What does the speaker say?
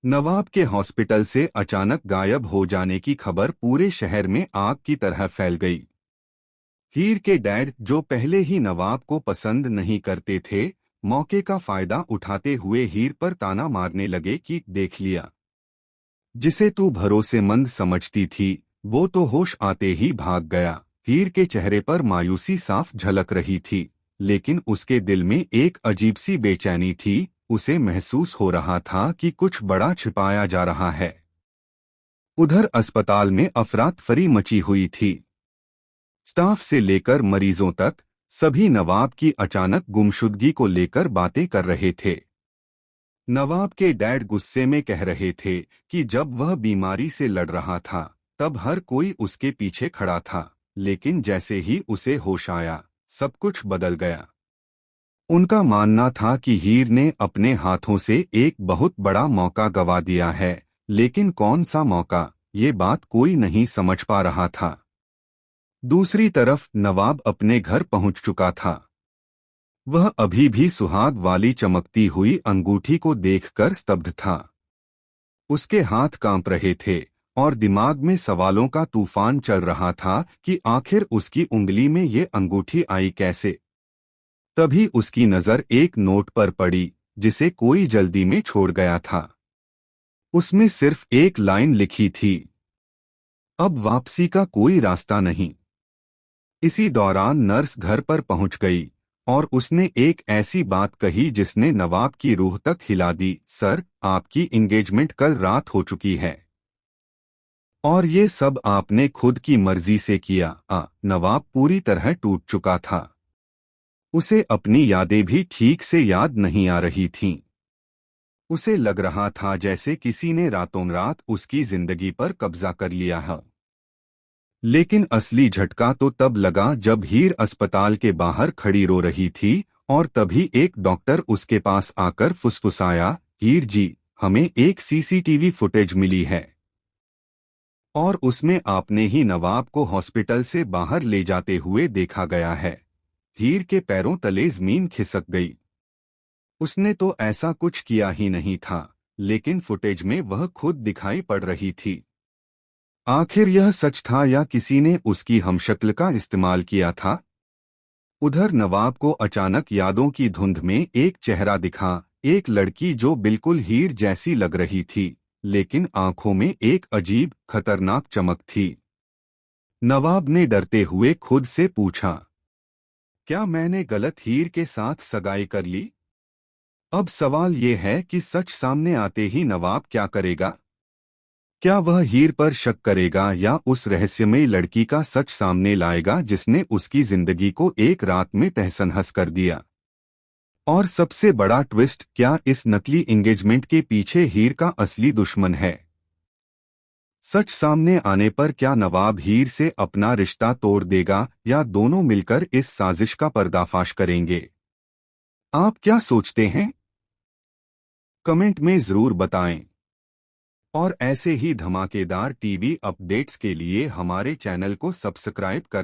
नवाब के हॉस्पिटल से अचानक गायब हो जाने की खबर पूरे शहर में आग की तरह फैल गई। हीर के डैड, जो पहले ही नवाब को पसंद नहीं करते थे, मौके का फायदा उठाते हुए हीर पर ताना मारने लगे कि देख लिया, जिसे तू भरोसेमंद समझती थी वो तो होश आते ही भाग गया। हीर के चेहरे पर मायूसी साफ झलक रही थी, लेकिन उसके दिल में एक अजीब सी बेचैनी थी। उसे महसूस हो रहा था कि कुछ बड़ा छिपाया जा रहा है। उधर अस्पताल में अफरा-तफरी मची हुई थी। स्टाफ से लेकर मरीजों तक सभी नवाब की अचानक गुमशुदगी को लेकर बातें कर रहे थे। नवाब के डैड गुस्से में कह रहे थे कि जब वह बीमारी से लड़ रहा था तब हर कोई उसके पीछे खड़ा था, लेकिन जैसे ही उसे होश आया सब कुछ बदल गया। उनका मानना था कि हीर ने अपने हाथों से एक बहुत बड़ा मौका गंवा दिया है, लेकिन कौन सा मौका, ये बात कोई नहीं समझ पा रहा था। दूसरी तरफ नवाब अपने घर पहुंच चुका था। वह अभी भी सुहाग वाली चमकती हुई अंगूठी को देखकर स्तब्ध था। उसके हाथ कांप रहे थे और दिमाग में सवालों का तूफान चल रहा था कि आखिर उसकी उंगली में ये अंगूठी आई कैसे। तभी उसकी नजर एक नोट पर पड़ी जिसे कोई जल्दी में छोड़ गया था। उसमें सिर्फ एक लाइन लिखी थी, अब वापसी का कोई रास्ता नहीं। इसी दौरान नर्स घर पर पहुंच गई और उसने एक ऐसी बात कही जिसने नवाब की रूह तक हिला दी। सर, आपकी एंगेजमेंट कल रात हो चुकी है और ये सब आपने खुद की मर्जी से किया। नवाब पूरी तरह टूट चुका था। उसे अपनी यादें भी ठीक से याद नहीं आ रही थीं। उसे लग रहा था जैसे किसी ने रातों रात उसकी जिंदगी पर कब्जा कर लिया है। लेकिन असली झटका तो तब लगा जब हीर अस्पताल के बाहर खड़ी रो रही थी और तभी एक डॉक्टर उसके पास आकर फुसफुसाया, हीर जी, हमें एक सीसीटीवी फुटेज मिली है और उसमें आपने ही नवाब को हॉस्पिटल से बाहर ले जाते हुए देखा गया है। हीर के पैरों तले जमीन खिसक गई। उसने तो ऐसा कुछ किया ही नहीं था, लेकिन फुटेज में वह खुद दिखाई पड़ रही थी। आखिर यह सच था या किसी ने उसकी हमशक्ल का इस्तेमाल किया था? उधर नवाब को अचानक यादों की धुंध में एक चेहरा दिखा, एक लड़की जो बिल्कुल हीर जैसी लग रही थी, लेकिन आंखों में एक अजीब खतरनाक चमक थी। नवाब ने डरते हुए खुद से पूछा, क्या मैंने गलत हीर के साथ सगाई कर ली? अब सवाल ये है कि सच सामने आते ही नवाब क्या करेगा? क्या वह हीर पर शक करेगा या उस रहस्यमयी लड़की का सच सामने लाएगा जिसने उसकी जिंदगी को एक रात में तहस-नहस कर दिया? और सबसे बड़ा ट्विस्ट, क्या इस नकली एंगेजमेंट के पीछे हीर का असली दुश्मन है? सच सामने आने पर क्या नवाब हीर से अपना रिश्ता तोड़ देगा या दोनों मिलकर इस साजिश का पर्दाफाश करेंगे? आप क्या सोचते हैं? कमेंट में जरूर बताएं। और ऐसे ही धमाकेदार टीवी अपडेट्स के लिए हमारे चैनल को सब्सक्राइब कर